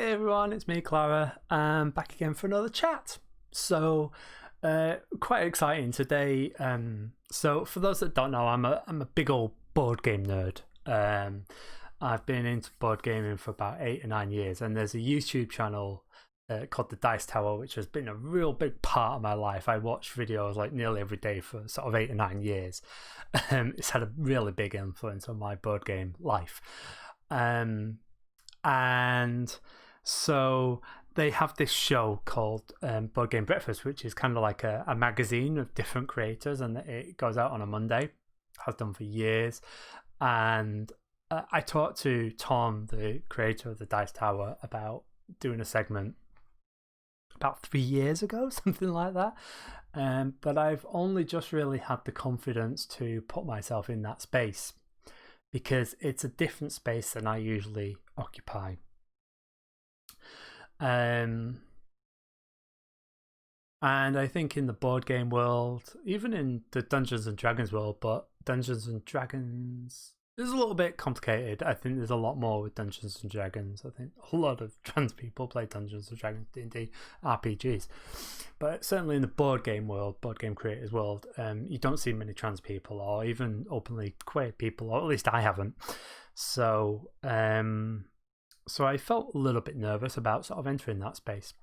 Hey everyone, it's me, Clara. I'm back again for another chat. So, quite exciting today. So for those that don't know, I'm a big old board game nerd. I've been into board gaming for about 8 or 9 years, and there's a YouTube channel called the Dice Tower, which has been a real big part of my life. I watch videos like nearly every day for sort of 8 or 9 years. It's had a really big influence on my board game life. And so they have this show called Board Game Breakfast, which is kind of like a magazine of different creators, and it goes out on a Monday, has done for years. And I talked to Tom, the creator of the Dice Tower, about doing a segment about 3 years ago, something like that. But I've only just really had the confidence to put myself in that space, because it's a different space than I usually occupy. And I think in the board game world, even in the Dungeons and Dragons world, but Dungeons and Dragons is a little bit complicated. I think there's a lot more with Dungeons and Dragons. I think a lot of trans people play Dungeons and Dragons, D&D, RPGs. But certainly in the board game world, board game creators world, you don't see many trans people or even openly queer people, or at least I haven't. So I felt a little bit nervous about sort of entering that space.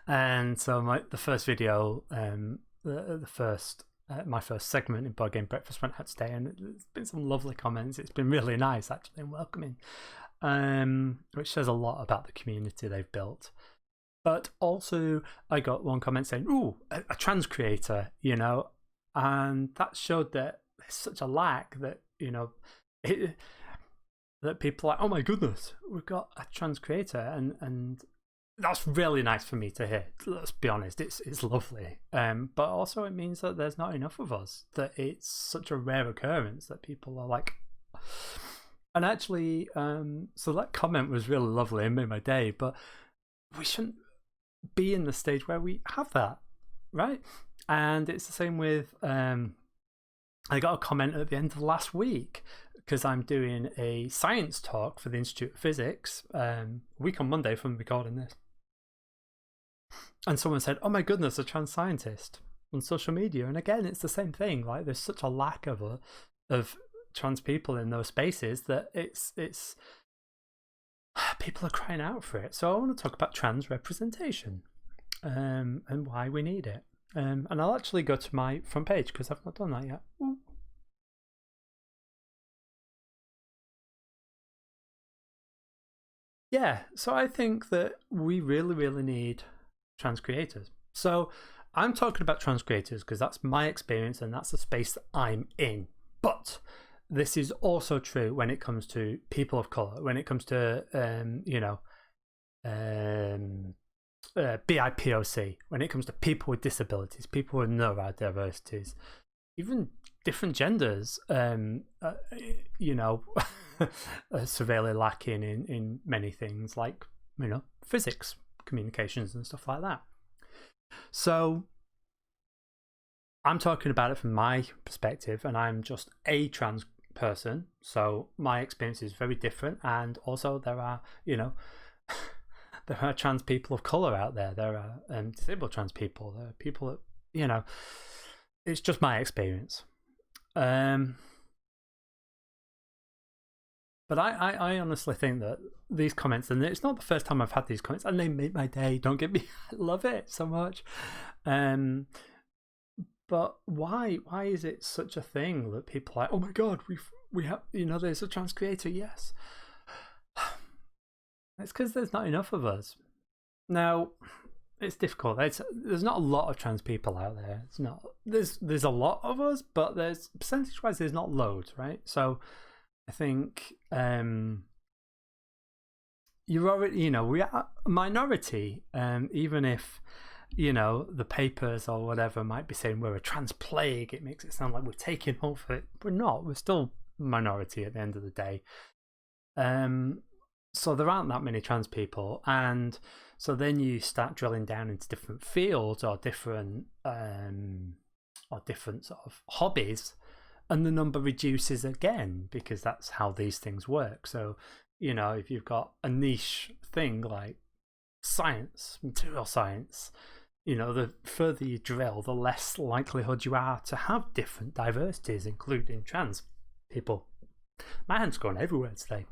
And so the first video, my first segment in Board Game Breakfast went out today, and there's been some lovely comments. It's been really nice, actually, and welcoming, which says a lot about the community they've built. But also, I got one comment saying, "Ooh, a trans creator," and that showed that there's such a lack that that people are like, "Oh my goodness, we've got a trans creator," and that's really nice for me to hear. Let's be honest, it's lovely. But also it means that there's not enough of us, that it's such a rare occurrence that people are like. And actually, so that comment was really lovely and made my day. But we shouldn't be in the stage where we have that, right? And it's the same with I got a comment at the end of last week, because I'm doing a science talk for the Institute of Physics a week on Monday from recording this. And someone said, "Oh my goodness, a trans scientist," on social media. And again, it's the same thing. Like, there's such a lack of trans people in those spaces that it's people are crying out for it. So I want to talk about trans representation and why we need it. And I'll actually go to my front page, because I've not done that yet. Ooh. Yeah, so I think that we really, really need trans creators. So I'm talking about trans creators because that's my experience and that's the space that I'm in. But this is also true when it comes to people of color, when it comes to BIPOC, when it comes to people with disabilities, people with neurodiversities, even different genders, severely lacking in many things, like physics, communications, and stuff like that. So I'm talking about it from my perspective, and I'm just a trans person, so my experience is very different. And also there are there are trans people of color out there. There are disabled trans people. There are people that it's just my experience. But I honestly think that these comments, and it's not the first time I've had these comments, and they make my day. Don't get me, I love it so much. But why is it such a thing that people are like, "Oh my god, we have there's a trans creator"? Yes, it's because there's not enough of us. Now, it's difficult. There's not a lot of trans people out there. It's not. There's a lot of us, but there's percentage-wise there's not loads, right? So I think you're already, we are a minority, even if the papers or whatever might be saying we're a trans plague. It makes it sound like we're taking over it. We're not. We're still minority at the end of the day. So there aren't that many trans people, and so then you start drilling down into different fields or different sort of hobbies, and the number reduces again, because that's how these things work. So if you've got a niche thing like science, material science, the further you drill, the less likelihood you are to have different diversities, including trans people. My hand's going everywhere today.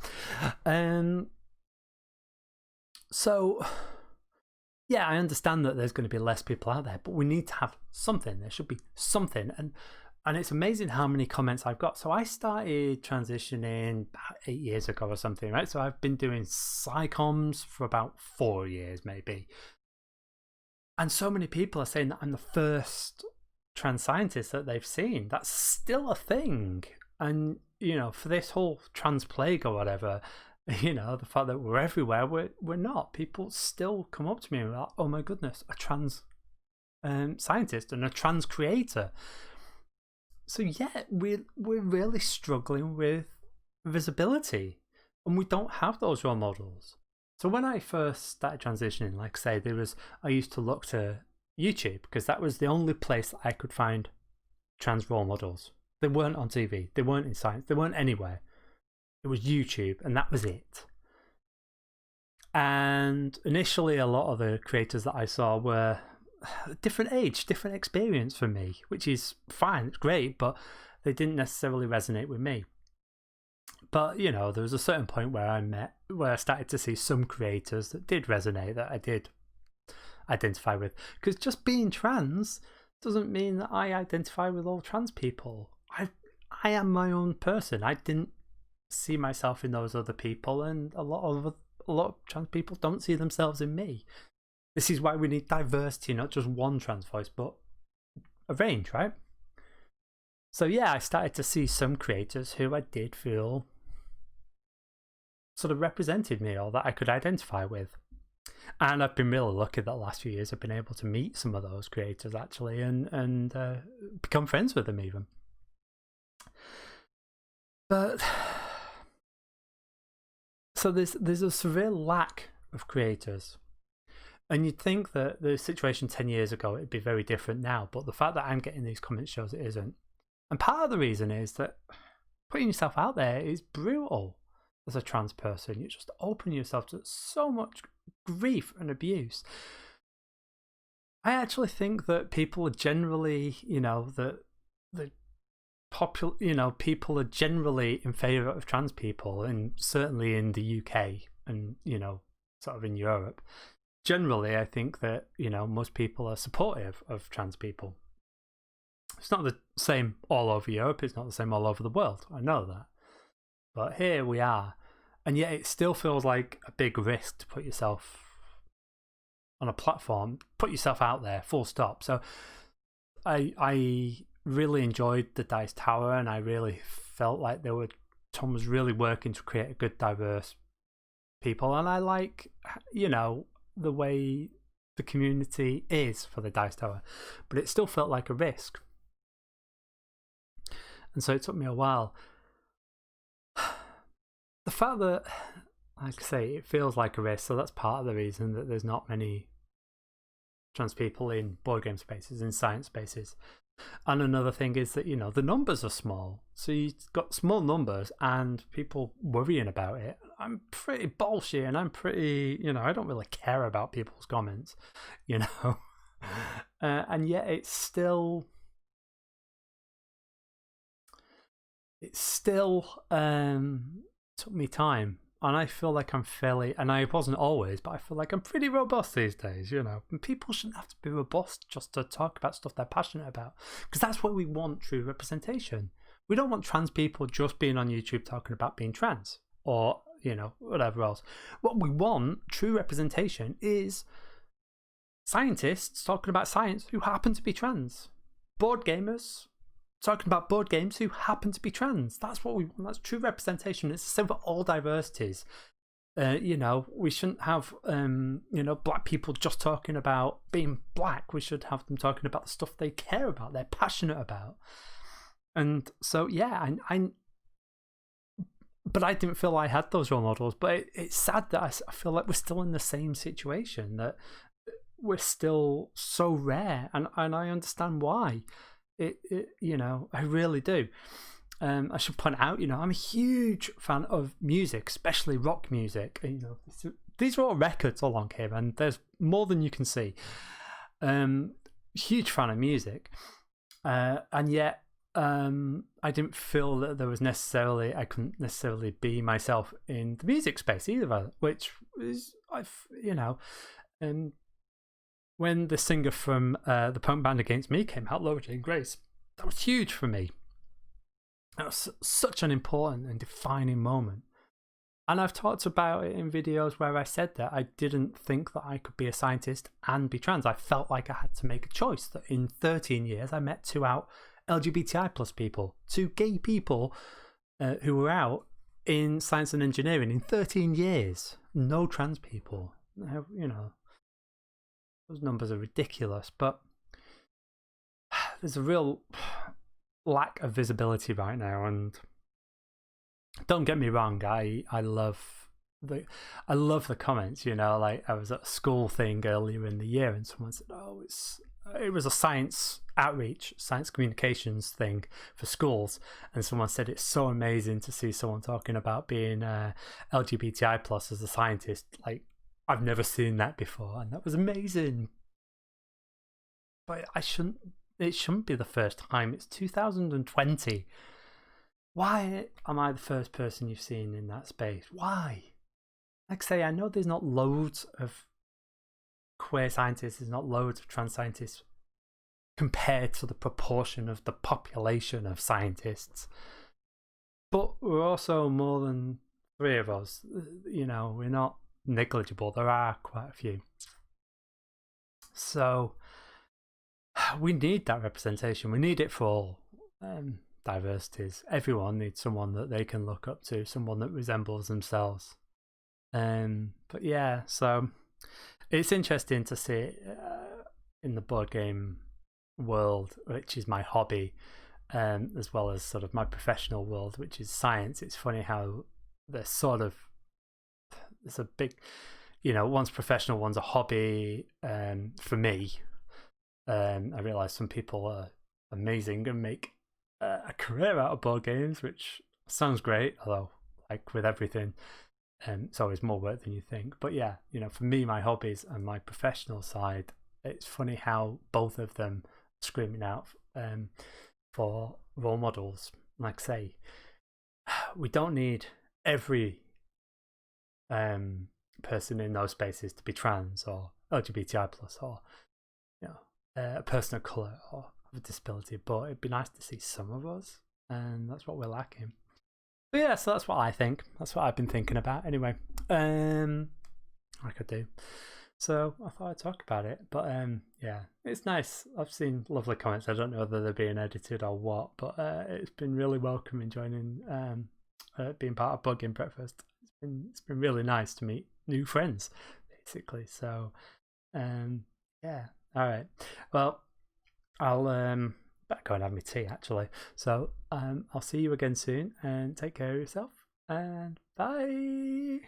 So, yeah, I understand that there's going to be less people out there, but we need to have something. There should be something. And it's amazing how many comments I've got. So I started transitioning about 8 years ago or something, right? So I've been doing psychoms for about 4 years, maybe. And so many people are saying that I'm the first trans scientist that they've seen. That's still a thing. And, for this whole trans plague or whatever, the fact that we're everywhere, we're not. People still come up to me and are like, oh my goodness, a trans scientist and a trans creator. So yeah, we're really struggling with visibility, and we don't have those role models. So when I first started transitioning, like I say, I used to look to YouTube because that was the only place that I could find trans role models. They weren't on TV, they weren't in science, they weren't anywhere. It was YouTube, and that was it. And initially, a lot of the creators that I saw were different age, different experience for me, which is fine, it's great, but they didn't necessarily resonate with me. But there was a certain point where I started to see some creators that did resonate, that I did identify with. Because just being trans doesn't mean that I identify with all trans people. I am my own person. I didn't see myself in those other people, and a lot of trans people don't see themselves in me. This is why we need diversity, not just one trans voice, but a range, right? So yeah, I started to see some creators who I did feel sort of represented me, or that I could identify with. And I've been really lucky that the last few years I've been able to meet some of those creators actually, and become friends with them even. But so there's a severe lack of creators. And you'd think that the situation 10 years ago, it'd be very different now. But the fact that I'm getting these comments shows it isn't. And part of the reason is that putting yourself out there is brutal as a trans person. You just open yourself to so much grief and abuse. I actually think that people are generally, people are generally in favour of trans people, and certainly in the UK and, sort of in Europe. Generally, I think that, most people are supportive of trans people. It's not the same all over Europe, it's not the same all over the world, I know that. But here we are. And yet it still feels like a big risk to put yourself on a platform, put yourself out there, full stop. So I really enjoyed the Dice Tower, and I really felt like Tom was really working to create a good, diverse people. And I like, the way the community is for the Dice Tower, but it still felt like a risk. And so it took me a while. The fact that, like I say, it feels like a risk, so that's part of the reason that there's not many trans people in board game spaces, in science spaces. And another thing is that, the numbers are small. So you've got small numbers and people worrying about it. I'm pretty bullshit, and I'm pretty, I don't really care about people's comments, and yet it still took me time. And I feel like I'm fairly, and I wasn't always, but I feel like I'm pretty robust these days, And people shouldn't have to be robust just to talk about stuff they're passionate about. Because that's what we want, true representation. We don't want trans people just being on YouTube talking about being trans or, whatever else. What we want, true representation, is scientists talking about science who happen to be trans. Board gamers talking about board games who happen to be trans. That's what we want. That's true representation. It's the same for all diversities. We shouldn't have, black people just talking about being black. We should have them talking about the stuff they care about, they're passionate about. And so, yeah, but I didn't feel I had those role models. But it's sad that I feel like we're still in the same situation, that we're still so rare. And I understand why. I really do. I should point out, I'm a huge fan of music, especially rock music. These are all records along here, and there's more than you can see. Huge fan of music, and yet I didn't feel that I couldn't necessarily be myself in the music space either, which is, when the singer from the punk band Against Me came out, Laura Jane Grace, that was huge for me. That was such an important and defining moment. And I've talked about it in videos where I said that I didn't think that I could be a scientist and be trans. I felt like I had to make a choice. That in 13 years, I met 2 out LGBTI plus people, 2 gay people who were out in science and engineering in 13 years. No trans people. Those numbers are ridiculous, but there's a real lack of visibility right now. And don't get me wrong, I love the comments. Like I was at a school thing earlier in the year, and someone said, "Oh, it was a science outreach, science communications thing for schools," and someone said it's so amazing to see someone talking about being LGBTI plus as a scientist. Like I've never seen that before, and that was amazing. But it shouldn't be the first time. It's 2020. Why am I the first person you've seen in that space? Why? Like I say, I know there's not loads of queer scientists, there's not loads of trans scientists compared to the proportion of the population of scientists. But we're also more than 3 of us. We're not negligible. There are quite a few. So we need that representation. We need it for all diversities. Everyone needs someone that they can look up to, someone that resembles themselves. But yeah, so it's interesting to see in the board game world, which is my hobby, as well as sort of my professional world, which is science. It's funny how there's a big, one's professional, one's a hobby. For me, I realise some people are amazing and make a career out of board games, which sounds great, although like with everything, it's always more work than you think. But yeah, for me, my hobbies and my professional side, it's funny how both of them are screaming out for role models. Like I say, we don't need every person in those spaces to be trans or LGBTI plus or a person of colour or of a disability, but it'd be nice to see some of us, and that's what we're lacking. But yeah, so that's what I think. That's what I've been thinking about anyway. I could do. So I thought I'd talk about it. But yeah, it's nice. I've seen lovely comments. I don't know whether they're being edited or what, but it's been really welcoming joining, being part of Board Game Breakfast. It's been really nice to meet new friends, basically. So yeah. All right. Well, I'll better go and have my tea actually. So I'll see you again soon, and take care of yourself, and bye.